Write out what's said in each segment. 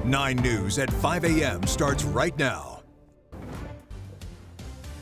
9 News at 5 a.m. starts right now.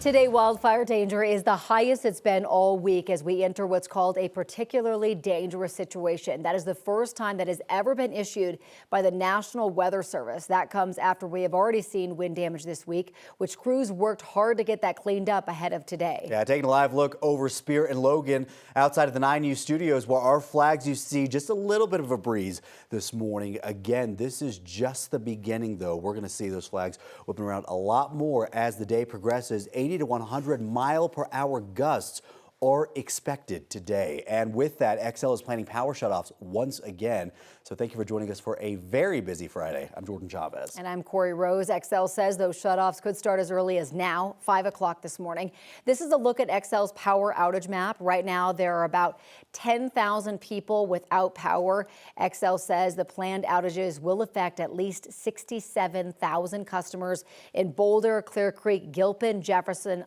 Today, wildfire danger is the highest it's been all week as we enter what's called a particularly dangerous situation. That is the first time that has ever been issued by the National Weather Service. That comes after we have already seen wind damage this week, which crews worked hard to get that cleaned up ahead of today. Yeah, taking a live look over Spear and Logan outside of the 9 News studios where our flags you see just a little bit of a breeze this morning. Again, this is just the beginning, though. We're going to see those flags whipping around a lot more as the day progresses. 80 to 100 mile-per-hour gusts are expected today. And with that, Xcel is planning power shutoffs once again. So thank you for joining us for a very busy Friday. I'm Jordan Chavez. And I'm Corey Rose. Xcel says those shutoffs could start as early as now, 5 o'clock this morning. This is a look at Xcel's power outage map. Right now, there are about 10,000 people without power. Xcel says the planned outages will affect at least 67,000 customers in Boulder, Clear Creek, Gilpin, Jefferson,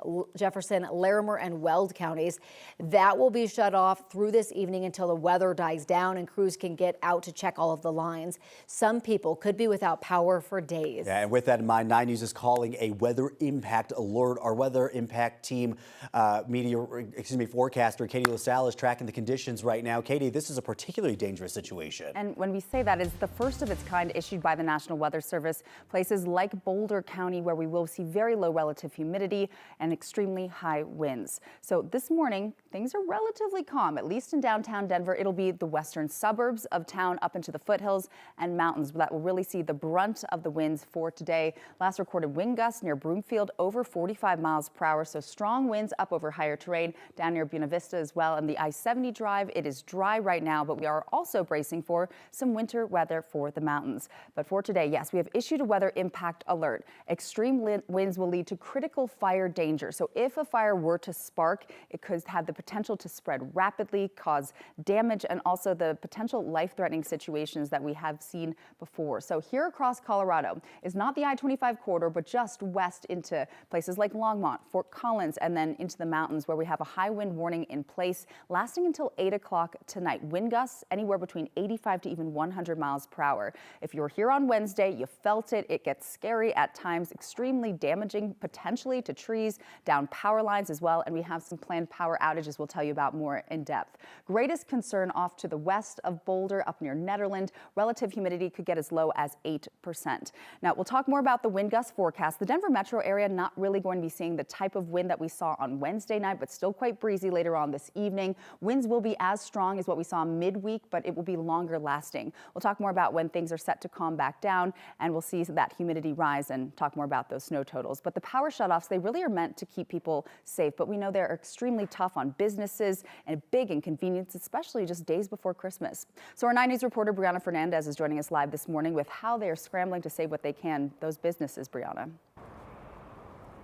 Larimer, and Weld counties. That will be shut off through this evening until the weather dies down and crews can get out to check all of the lines. Some people could be without power for days. Yeah, and with that in mind, 9 News is calling a weather impact alert. Our weather impact team forecaster Katie LaSalle is tracking the conditions right now. Katie, this is a particularly dangerous situation. And when we say that, it's the first of its kind issued by the National Weather Service. Places like Boulder County where we will see very low relative humidity and extremely high winds. So this morning, things are relatively calm, at least in downtown Denver. It'll be the western suburbs of town up into the foothills and mountains that will really see the brunt of the winds for today. Last recorded wind gusts near Broomfield over 45 miles per hour. So strong winds up over higher terrain down near Buena Vista as well. And the I-70 drive, it is dry right now, but we are also bracing for some winter weather for the mountains. But for today, yes, we have issued a weather impact alert. Extreme winds will lead to critical fire danger. So if a fire were to spark, it could have the potential to spread rapidly, cause damage, and also the potential life-threatening situations that we have seen before. So here across Colorado is not the I-25 corridor, but just west into places like Longmont, Fort Collins, and then into the mountains where we have a high wind warning in place lasting until 8 o'clock tonight. Wind gusts anywhere between 85 to even 100 miles per hour. If you're here on Wednesday, you felt it. It gets scary at times, extremely damaging potentially to trees, down power lines as well. And we have some planned power outages we'll tell you about more in depth. Greatest concern off to the west of Boulder up near Netherland. Relative humidity could get as low as 8%. Now, we'll talk more about the wind gust forecast. The Denver metro area not really going to be seeing the type of wind that we saw on Wednesday night, but still quite breezy later on this evening. Winds will be as strong as what we saw midweek, but it will be longer lasting. We'll talk more about when things are set to calm back down, and we'll see that humidity rise and talk more about those snow totals. But the power shutoffs, they really are meant to keep people safe, but we know they're extremely tough on businesses and a big inconvenience, especially just days before Christmas. So our 9 News reporter Brianna Fernandez is joining us live this morning with how they are scrambling to save what they can, those businesses. Brianna.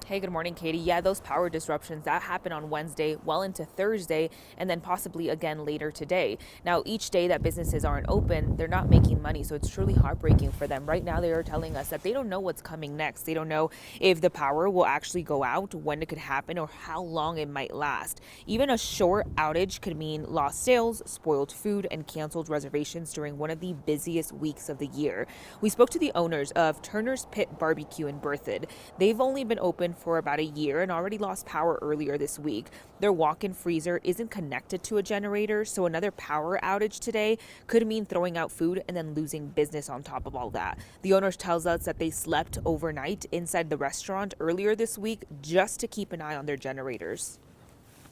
Hey, good morning, Katie. Yeah, those power disruptions that happened on Wednesday well into Thursday and then possibly again later today. Now, each day that businesses aren't open, they're not making money. So it's truly heartbreaking for them. Right now, they are telling us that they don't know what's coming next. They don't know if the power will actually go out, when it could happen, or how long it might last. Even a short outage could mean lost sales, spoiled food, and canceled reservations during one of the busiest weeks of the year. We spoke to the owners of Turner's Pit Barbecue in Berthoud. They've only been open for about a year and already lost power earlier this week. Their walk-in freezer isn't connected to a generator, so another power outage today could mean throwing out food and then losing business on top of all that. The owners tells us that they slept overnight inside the restaurant earlier this week just to keep an eye on their generators.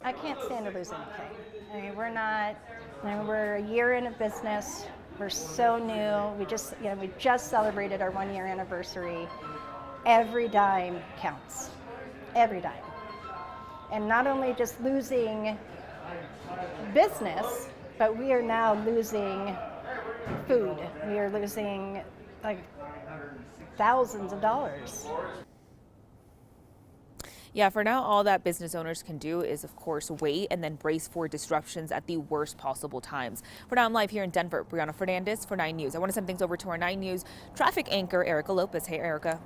I can't stand to lose anything. I mean, we're a year in a business. We're so new. We just celebrated our 1 year anniversary. Every dime counts, every dime. And not only just losing business, but we are now losing food. We are losing like thousands of dollars. Yeah, for now, all that business owners can do is, of course, wait and then brace for disruptions at the worst possible times. For now, I'm live here in Denver. Brianna Fernandez for 9 News. I want to send things over to our 9 News traffic anchor, Erica Lopez. Hey, Erica.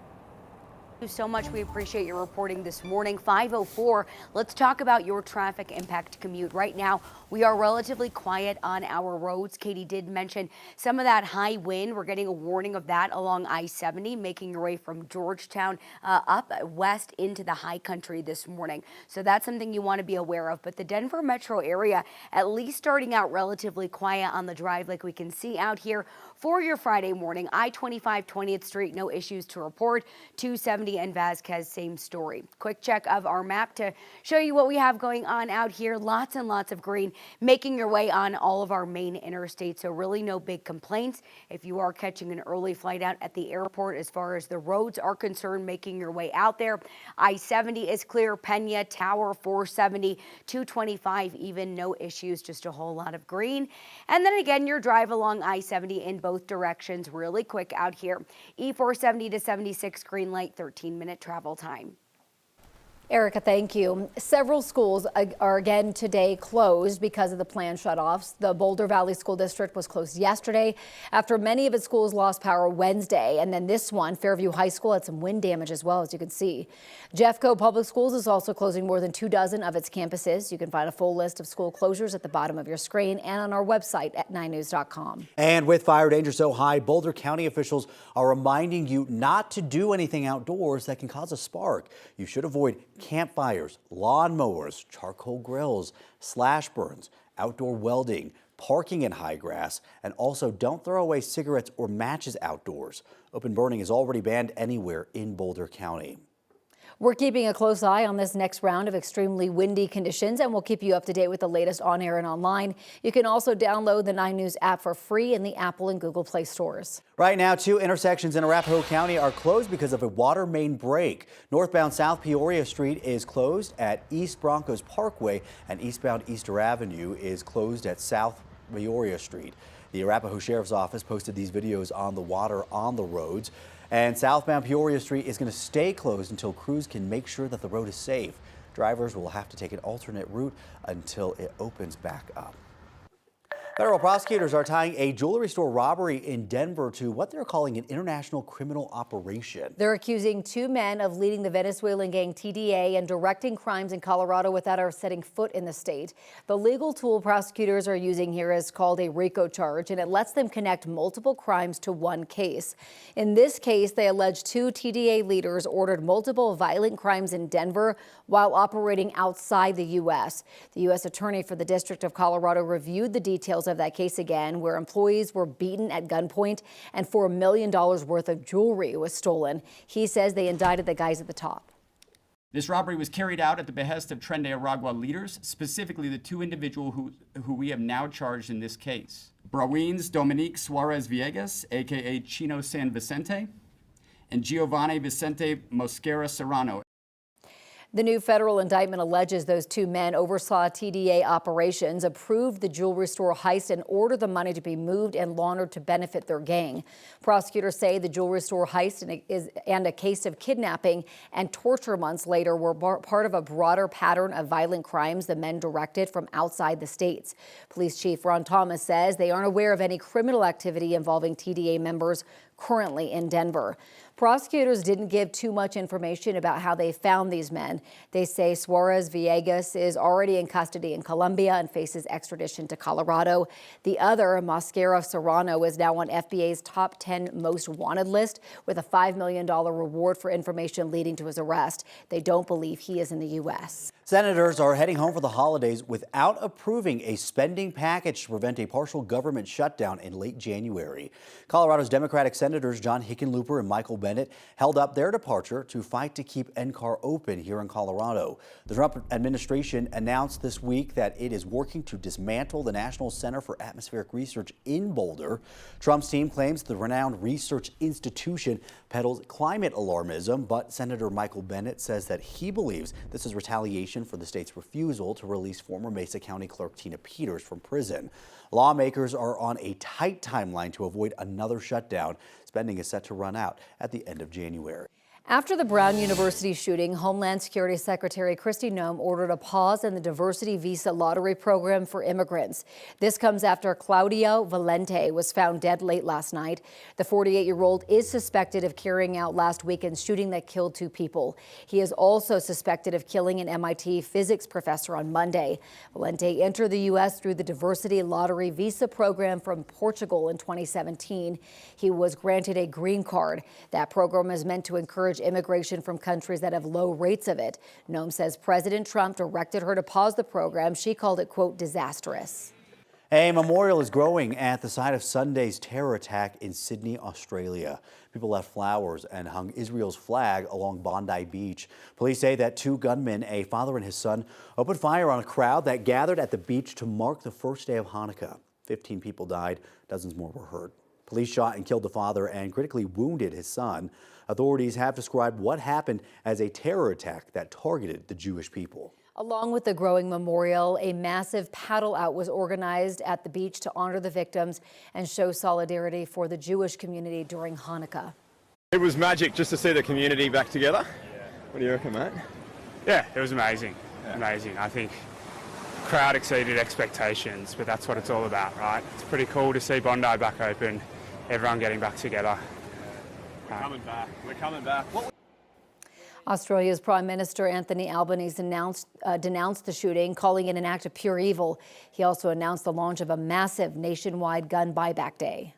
Thank you so much. We appreciate your reporting this morning. 5:04. Let's talk about your traffic impact commute. Right now, we are relatively quiet on our roads. Katie did mention some of that high wind. We're getting a warning of that along I-70, making your way from Georgetown up west into the high country this morning. So that's something you want to be aware of. But the Denver metro area, at least starting out relatively quiet on the drive, like we can see out here for your Friday morning. I-25 20th Street, no issues to report. 270 and Vasquez, same story. Quick check of our map to show you what we have going on out here. Lots and lots of green making your way on all of our main interstates, so really no big complaints. If you are catching an early flight out at the airport, as far as the roads are concerned, making your way out there, I-70 is clear, Pena, Tower, 470, 225, even no issues, just a whole lot of green. And then again, your drive along I-70 in both directions, really quick out here. E-470 to 76, green light, 13-minute travel time. Erica, thank you. Several schools are again today closed because of the planned shutoffs. The Boulder Valley School District was closed yesterday after many of its schools lost power Wednesday. And then this one, Fairview High School, had some wind damage as well, as you can see. Jeffco Public Schools is also closing more than 24 of its campuses. You can find a full list of school closures at the bottom of your screen and on our website at 9news.com. And with fire danger so high, Boulder County officials are reminding you not to do anything outdoors that can cause a spark. You should avoid campfires, lawn mowers, charcoal grills, slash burns, outdoor welding, parking in high grass, and also don't throw away cigarettes or matches outdoors. Open burning is already banned anywhere in Boulder County. We're keeping a close eye on this next round of extremely windy conditions, and we'll keep you up to date with the latest on air and online. You can also download the 9 News app for free in the Apple and Google Play stores. Right now, 2 intersections in Arapahoe County are closed because of a water main break. Northbound South Peoria Street is closed at East Broncos Parkway, and eastbound Easter Avenue is closed at South Peoria Street. The Arapahoe Sheriff's Office posted these videos on the water on the roads. And southbound Peoria Street is going to stay closed until crews can make sure that the road is safe. Drivers will have to take an alternate route until it opens back up. Federal prosecutors are tying a jewelry store robbery in Denver to what they're calling an international criminal operation. They're accusing 2 men of leading the Venezuelan gang TDA and directing crimes in Colorado without ever setting foot in the state. The legal tool prosecutors are using here is called a RICO charge, and it lets them connect multiple crimes to one case. In this case, they allege 2 TDA leaders ordered multiple violent crimes in Denver while operating outside the U.S. The U.S. Attorney for the District of Colorado reviewed the details of that case again, where employees were beaten at gunpoint and $4 million worth of jewelry was stolen. He says they indicted the guys at the top. This robbery was carried out at the behest of Tren de Aragua leaders, specifically the 2 individuals who we have now charged in this case. Brawins Dominique Suarez Villegas, aka Chino San Vicente, and Giovanni Vicente Mosquera Serrano. The new federal indictment alleges those 2 men oversaw TDA operations, approved the jewelry store heist, and ordered the money to be moved and laundered to benefit their gang. Prosecutors say the jewelry store heist and a case of kidnapping and torture months later were part of a broader pattern of violent crimes the men directed from outside the states. Police Chief Ron Thomas says they aren't aware of any criminal activity involving TDA members currently in Denver. Prosecutors didn't give too much information about how they found these men. They say Suarez Villegas is already in custody in Colombia and faces extradition to Colorado. The other, Mosquera Serrano, is now on FBA's top 10 most wanted list with a $5 million reward for information leading to his arrest. They don't believe he is in the U.S. Senators are heading home for the holidays without approving a spending package to prevent a partial government shutdown in late January. Colorado's Democratic Senators John Hickenlooper and Michael Bennet held up their departure to fight to keep NCAR open here in Colorado. The Trump administration announced this week that it is working to dismantle the National Center for Atmospheric Research in Boulder. Trump's team claims the renowned research institution peddles climate alarmism, but Senator Michael Bennet says that he believes this is retaliation for the state's refusal to release former Mesa County Clerk Tina Peters from prison. Lawmakers are on a tight timeline to avoid another shutdown. Spending is set to run out at the end of January. After the Brown University shooting, Homeland Security Secretary Kristi Noem ordered a pause in the diversity visa lottery program for immigrants. This comes after Claudio Valente was found dead late last night. The 48-year-old is suspected of carrying out last weekend's shooting that killed 2 people. He is also suspected of killing an MIT physics professor on Monday. Valente entered the U.S. through the diversity lottery visa program from Portugal in 2017. He was granted a green card. That program is meant to encourage immigration from countries that have low rates of it. Noem says President Trump directed her to pause the program. She called it, quote, disastrous. A memorial is growing at the site of Sunday's terror attack in Sydney, Australia. People left flowers and hung Israel's flag along Bondi Beach. Police say that 2 gunmen, a father and his son, opened fire on a crowd that gathered at the beach to mark the first day of Hanukkah. 15 people died, dozens more were hurt. Police shot and killed the father and critically wounded his son. Authorities have described what happened as a terror attack that targeted the Jewish people. Along with the growing memorial, a massive paddle out was organized at the beach to honor the victims and show solidarity for the Jewish community during Hanukkah. It was magic just to see the community back together. What do you reckon, mate? Yeah, it was amazing. Amazing. I think the crowd exceeded expectations, but that's what it's all about, right? It's pretty cool to see Bondi back open, everyone getting back together. We're coming back. We're coming back. Australia's Prime Minister Anthony Albanese denounced the shooting, calling it an act of pure evil. He also announced the launch of a massive nationwide gun buyback day.